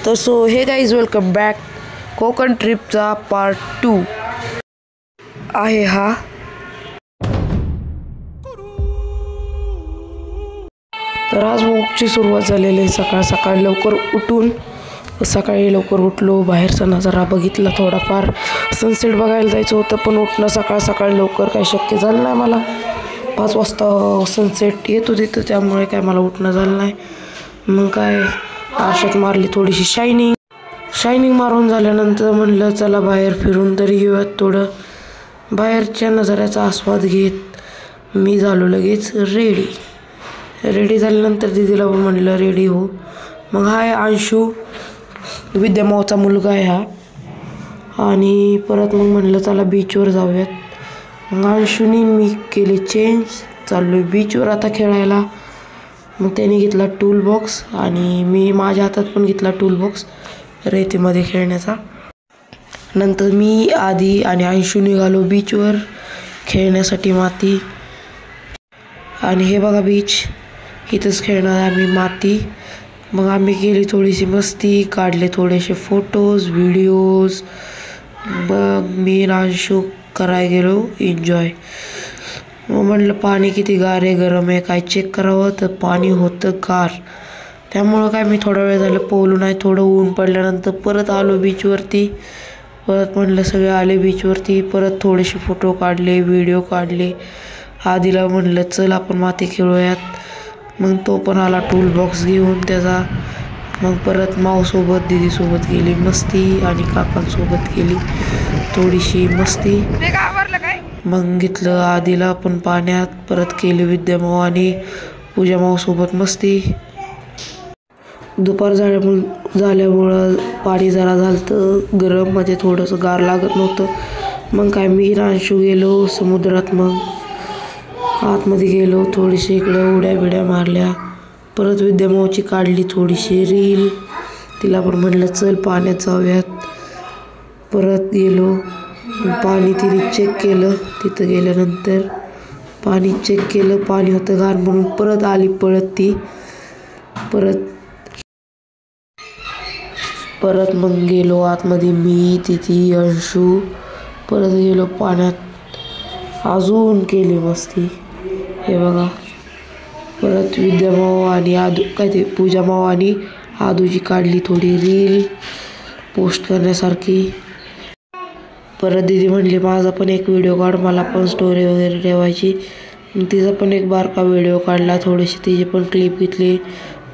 तर so hey guys welcome back. Konkan ट्रिपचा part 2 आहे हा. तर आज वॉकची सुरुवात झालेली आहे. सकाळ लवकर उठून सकाळी लवकर उठलो, बाहेरचा नजारा बघितला, थोडाफार सनसेट बघायला जायचं होतं, पण उठणं सकाळ लवकर काही शक्य झालं नाही. मला 5 वाजता सनसेट येत होती, तर त्यामुळे काय मला उठणं झालं नाही. मग काय आरशात मारली थोडीशी शायनिंग मारून झाल्यानंतर म्हणलं चला बाहेर फिरून तरी घेऊयात. थोडं बाहेरच्या नजाऱ्याचा आस्वाद घेत मी झालो लगेच रेडी झाल्यानंतर दीदीला म्हणलं रेडी हो. मग हा आहे अंशू, विद्यामावचा मुलगा आहे हा. आणि परत मग म्हणलं चला बीचवर जाऊयात. मग अंशूनी मी केली चेंज, चाललो आहे बीचवर आता खेळायला. मग त्याने घेतला टूल बॉक्स आणि मी माझ्या हातात पण घेतला टूल बॉक्स रेतीमध्ये खेळण्याचा. नंतर मी आधी आणि अंशू निघालो बीचवर खेळण्यासाठी माती. आणि हे बघा बीच, इथंच खेळणार आहे आम्ही माती. मग आम्ही केली थोडीशी मस्ती, काढले थोडेसे फोटोज व्हिडिओज. मग मी आणि अंशू करायला गेलो एन्जॉय. मग म्हटलं पाणी किती गार आहे, गरम आहे, काय चेक करावं, तर पाणी होतं गार. त्यामुळं काय मी थोडा वेळ झालं पोहलो नाही. थोडं ऊन पडल्यानंतर परत आलो बीचवरती. परत म्हटलं सगळे आले बीचवरती, परत थोडेसे फोटो काढले, व्हिडिओ काढले. आधीला म्हटलं चल आपण माती खेळूयात. मग तो पण आला टूल बॉक्स घेऊन त्याचा. मग परत माऊसोबत दीदीसोबत गेली मस्ती आणि काकांसोबत गेली थोडीशी मस्ती. मग घेतलं आधीला पण पाण्यात, परत केली विद्यामाऊ आणि पूजा माऊसोबत मस्ती. दुपार झाल्यामुळं पाणी जरा झालं गरम, मध्ये थोडंसं गार लागत नव्हतं. मग काय मी अंशू गेलो समुद्रात. मग आतमध्ये गेलो, थोडीशी इकडं उड्या बिड्या मारल्या. परत विद्यामाऊची काढली थोडीशी रील, तिला पण म्हटलं चल पाण्यात जाऊयात. परत गेलो, पाणी तिने चेक केलं. तिथं गेल्यानंतर पाणी चेक केलं, पाणी होतं गार म्हणून परत आली पळत ती. परत मग गेलो आतमध्ये मी, तिथी, अंशू. परत गेलो पाण्यात, अजून केली मस्ती. हे बघा, परत विद्यामाऊ आणि पूजा माऊ आणि आदूची काढली थोडी रील पोस्ट करण्यासारखी. परत दीदी म्हणली माझा पण एक व्हिडिओ काढ, मला पण स्टोरी वगैरे ठेवायची. तिचा पण एक बारका व्हिडिओ काढला, थोडीशी तिची पण क्लिप घेतली.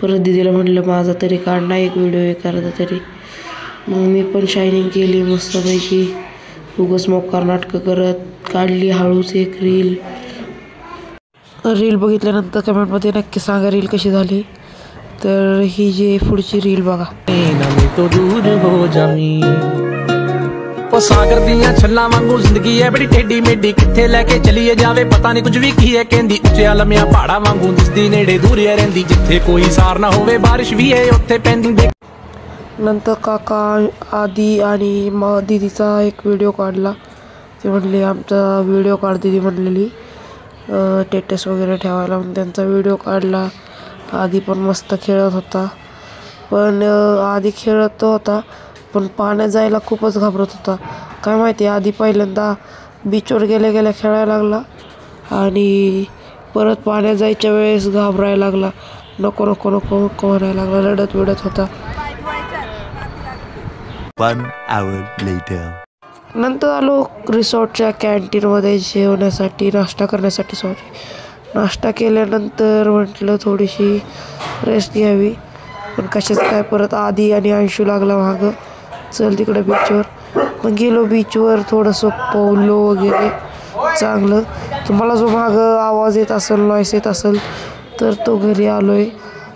परत दीदीला म्हणलं माझा तरी काढ ना एक व्हिडिओ एखादा तरी. मग मी पण शायनिंग केली मस्तपैकी, उगाच मोकार नाटकं करत काढली हळूच एक रील बघितल्यानंतर कमेंटमध्ये नक्की सांगा रील कशी झाली. तर ही जी पुढची रील बघा. सागर दियां छल्लां वांगू जिंदगी है बड़ी टेढ़ी मेढ़ी, किथे लेके चलीए जावे पता नहीं कुछ भी की है कहंदी. उच्चिया लम्मिया पहाड़ा वांगू दिसदी नेड़े दूर रहिंदी, जिथे कोई सार ना होवे बारिश भी है उत्थे पैंदी. नंतर काका आदी आणि दीदीचा एक व्हिडिओ काढला. ते म्हणले आमचा व्हिडिओ काढ दीदी म्हणलेली, स्टेटस वगैरे ठेवायला. म्हणून त्यांचा व्हिडिओ काढला. आधी पण मस्त खेळत होता, पण आधी खेळत होता पण पाण्यात जायला खूपच घाबरत होता. काय माहिती, आधी पहिल्यांदा बीचवर गेल्या खेळायला लागला आणि परत पाण्यात जायच्या वेळेस घाबरायला लागला. नको म्हणायला लागला, रडत बिडत होता. 1 hour later. नंतर आलो रिसॉर्टच्या कॅन्टीनमध्ये नाश्ता करण्यासाठी. नाश्ता केल्यानंतर म्हटलं थोडीशी रेस्ट घ्यावी, पण कशाचं काय परत आधी आणि अंशू लागला मागं, चल तिकडं बीचवर. मग गेलो बीचवर, थोडंसं पोहलो वगैरे चांगलं. तुम्हाला जो मागं आवाज येत असेल, नॉईस येत असेल, तर तो घरी आलो आहे.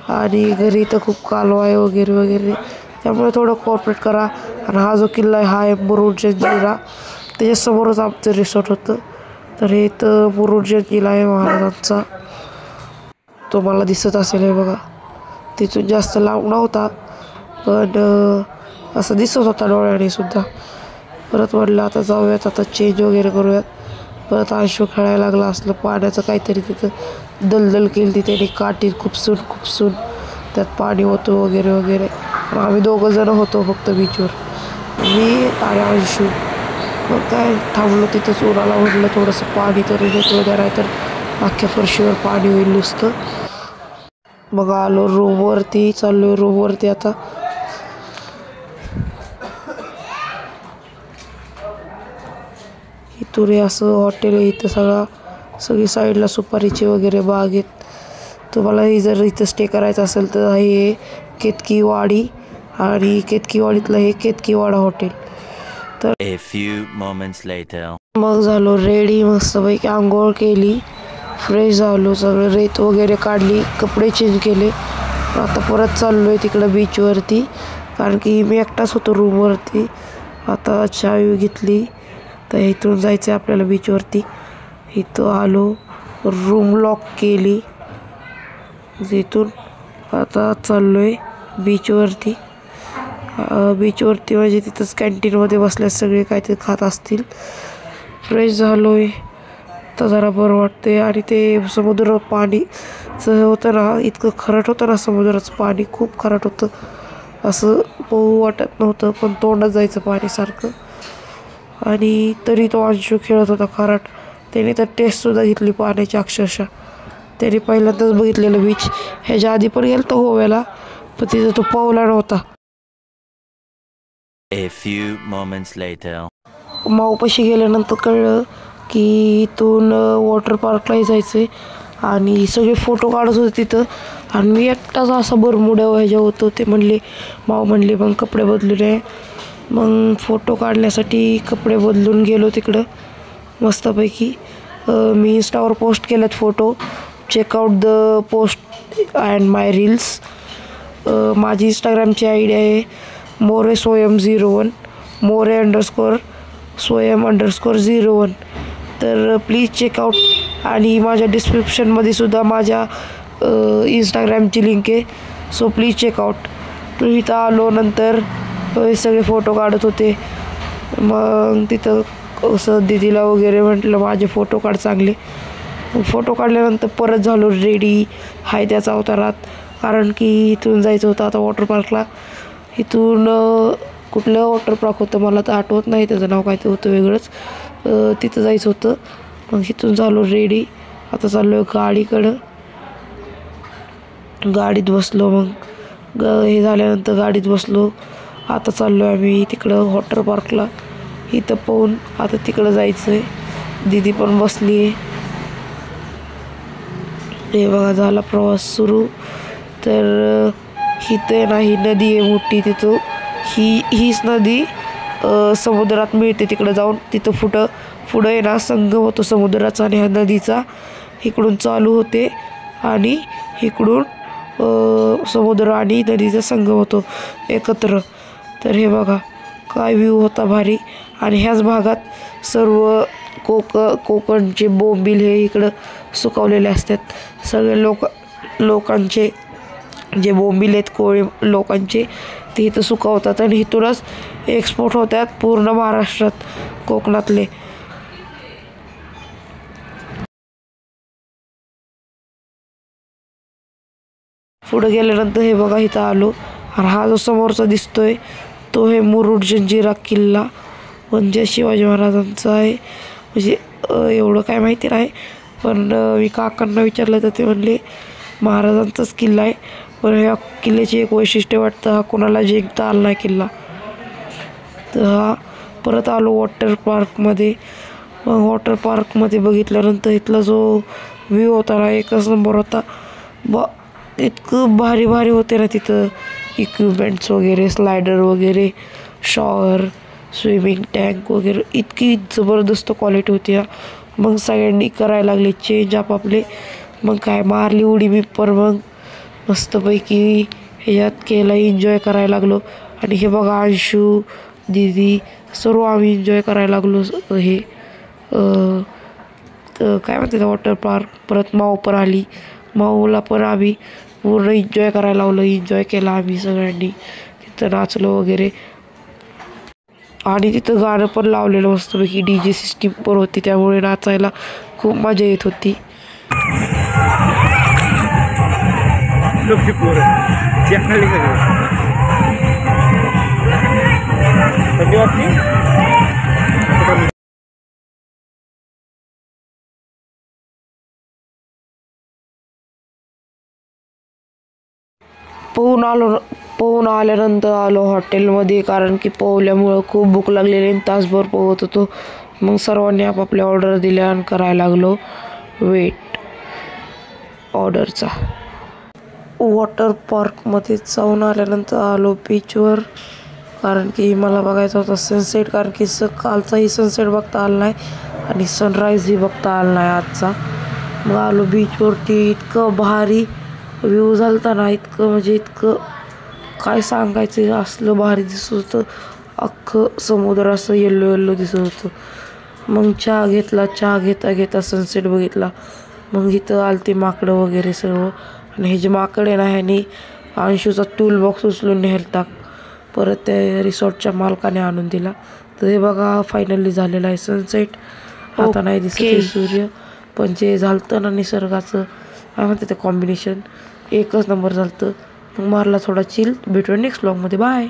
आणि घरी तर खूप कालवा आहे वगैरे, त्यामुळे थोडं कोऑपरेट करा. आणि हा जो किल्ला आहे हा आहे मुरुड जंजिरा, त्याच्यासमोरच आमचं रिसॉर्ट होतं. तर हे तर मुरुड जंजिरा आहे महाराजांचा, तुम्हाला दिसत असेल हे बघा. तिथून जास्त लांब नव्हता, पण असं दिसत होता डोळ्याने सुद्धा. परत म्हटलं आता जाऊयात, आता चेंज वगैरे करूयात. परत अंशू खेळायला लागला. असलं पाण्याचं काहीतरी तिथं दलदल केली, त्याने काठी खुपसून त्यात पाणी होतं वगैरे. आम्ही 2 जण होतो फक्त बीचवर, मी आणि अंशू. मग काय थांबलो तिथंच, उन्हाला म्हटलं थोडंसं पाणी तरी घेतलं जरा, तर अख्ख्या फरशीवर पाणी होईल नुसतं. मग आलो रूमवरती, चाललो रूमवरती आता. इथून हे असं हॉटेल आहे, इथं सगळी साईडला सुपारीची वगैरे बाग आहेत. तुम्हाला जर इथं स्टे करायचं असेल तर हे केतकीवाडी, आणि केतकीवाडीतलं हे केतकीवाडा हॉटेल. तर A few moments later. मग झालो रेडी, मस्तपैकी आंघोळ केली, फ्रेश झालो, सगळं रेत वगैरे काढली, कपडे चेंज केले. आता परत चाललो आहे तिकडं बीचवरती, कारण की मी एकटाच होतो रूमवरती. आता चावी घेतली, तर इथून जायचं आहे आपल्याला बीचवरती. इथं आलो, रूम लॉक केली, इथून आता चाललो आहे बीचवरती. बीचवरती म्हणजे तिथंच कॅन्टीनमध्ये बसल्यास सगळे काहीतरी खात असतील. फ्रेश झालो आहे, तर जरा बरं वाटते. आणि ते समुद्र पाणीचं होतं ना, इतकं खरट होतं ना, समुद्राचं पाणी खूप खरट होतं, असं पोहू वाटत नव्हतं, पण तोंडात जायचं पाणी सारखं. आणि तरी तो अंशू खेळत होता खराट. त्याने तर टेस्टसुद्धा घेतली पाण्याची अक्षरशः. त्याने पहिल्यांदाच बघितलेलं बीच, ह्याच्या आधी पण गेलं तो गोव्याला, पण तिथं तो पावला नव्हता. A few moments later. माऊपाशी गेल्यानंतर कळलं की इथून वॉटर पार्कलाही जायचं आहे, आणि सगळे फोटो काढत होते तिथं, आणि मी एकटाच असा बरमुड्या ह्याच्या होतो. ते माऊ म्हणले मग कपडे बदलू नये. मग फोटो काढण्यासाठी कपडे बदलून गेलो तिकडं मस्तपैकी. मी इंस्टावर पोस्ट केलेत photo, checkout the post and my reels. माझी इंस्टाग्रामची आय डी आहे moresoyam01, more_soyam_01. तर प्लीज चेकआउट. आणि माझ्या डिस्क्रिप्शनमध्ये सुद्धा माझ्या इंस्टाग्रामची लिंक आहे, सो प्लीज चेकआउट. तर इथं आलो, नंतर सगळे फोटो काढत होते. मग तिथं असं दीदीला वगैरे म्हटलं माझे फोटो काढ चांगले. मग फोटो काढल्यानंतर परत झालो रेडी, हाय त्याचा अवतारात, कारण की इथून जायचं होतं आता वॉटर पार्कला. इथून कुठलं वॉटर पार्क होतं मला तर आठवत नाही, त्याचं नाव काय ते होतं वेगळंच, तिथं जायचं होतं. मग इथून झालो रेडी, आता चाललो आहे गाडीकडं. गाडीत बसलो, मग हे झाल्यानंतर गाडीत बसलो. आता चाललो आहे आम्ही तिकडं वॉटर पार्कला. इथं पाहून आता तिकडं जायचं आहे. दीदी पण बसली आहे. हे बघा झाला प्रवास सुरू. तर इथं ना ही नदी आहे मोठी, तिथं हीच नदी समुद्रात मिळते. तिकडं जाऊन तिथं पुढं आहे ना संगम होतो समुद्राचा आणि ह्या नदीचा. इकडून चालू होते आणि इकडून समुद्र आणि नदीचा संगम होतो एकत्र. तर हे बघा काय व्ह्यू होता भारी. आणि ह्याच भागात सर्व कोकणचे बोंबील हे इकडं सुकवलेले असतात. सगळे लोकांचे जे बोंबील आहेत कोळी लोकांचे, ते इथं सुकवतात आणि इथूनच एक्सपोर्ट होतात पूर्ण महाराष्ट्रात कोकणातले. पुढे गेल्यानंतर हे बघा इथं आलो, आणि हा जो समोरचा दिसतोय तो हे मुरुड जंजिरा किल्ला, म्हणजे शिवाजी महाराजांचा आहे. म्हणजे एवढं काय माहिती नाही, पण मी काकांना विचारलं तर ते म्हणले महाराजांचाच किल्ला आहे. पण ह्या किल्ल्याची एक वैशिष्ट्य वाटतं, हा कोणाला जिंकता आला नाही किल्ला. तर हा परत आलो वॉटर पार्कमध्ये. मग वॉटर पार्कमध्ये बघितल्यानंतर इथला जो व्ह्यू होता ना एकच नंबर होता. इतकं भारी भारी होते ना तिथं इक्विपमेंट्स वगैरे, स्लायडर वगैरे, शॉवर, स्विमिंग टँक वगैरे, इतकी जबरदस्त क्वालिटी होती ना. मग सगळ्यांनी करायला लागले चेंज आपापले. मग काय मारली उडी मी पण, मग मस्तपैकी ह्याच्यात केलं, एन्जॉय करायला लागलो. आणि हे बघा अंशू, दीदी सर्व आम्ही एन्जॉय करायला लागलो. हे काय म्हणते वॉटर पार्क. परत माऊ पण आली, माऊला पण आम्ही पूर्ण एन्जॉय करायला लावलं. एन्जॉय केला आम्ही सगळ्यांनी, तिथं नाचलो वगैरे. आणि तिथं गाणं पण लावलेलं मस्तपैकी, DJ सिस्टीम पण होती, त्यामुळे नाचायला खूप मजा येत होती. लोक पोहून आल्यानंतर आलो हॉटेलमध्ये, कारण की पोहल्यामुळं खूप भूक लागलेली आणि तासभर पोहत होतो. मग सर्वांनी आपापल्या ऑर्डर दिल्या आणि करायला लागलो वेट ऑर्डरचा. वॉटर पार्कमध्ये जाऊन आल्यानंतर आलो बीचवर, कारण की मला बघायचा होता सनसेट, कारण की कालचाही सनसेट बघता आला नाही आणि सनराईजही बघता आला नाही आजचा. मग आलो बीचवरती. इतकं भारी व्ह्यू झालता ना, इतकं काय सांगायचं, असलं भारी दिसत होतं. अख्खं समुद्र असं येल्लो येल्लो दिसत होतं. मग चहा घेतला. चहा घेता सनसेट बघितला. मग इथं आलती माकडं वगैरे सर्व, आणि हे जे माकड आहे ना, ह्यानी अंशूचा टूल बॉक्स उचलून नेलता, परत त्या रिसॉर्टच्या मालकाने आणून दिला. तर हे बघा फायनली झालेलं आहे सनसेट. आता नाही दिसत सूर्य, पण जे झालतं ना निसर्गाचं काय म्हणते ते कॉम्बिनेशन, एकच नंबर झालतं. मग मारला थोडा चिल. भेटूया नेक्स्ट व्लॉगमध्ये. बाय.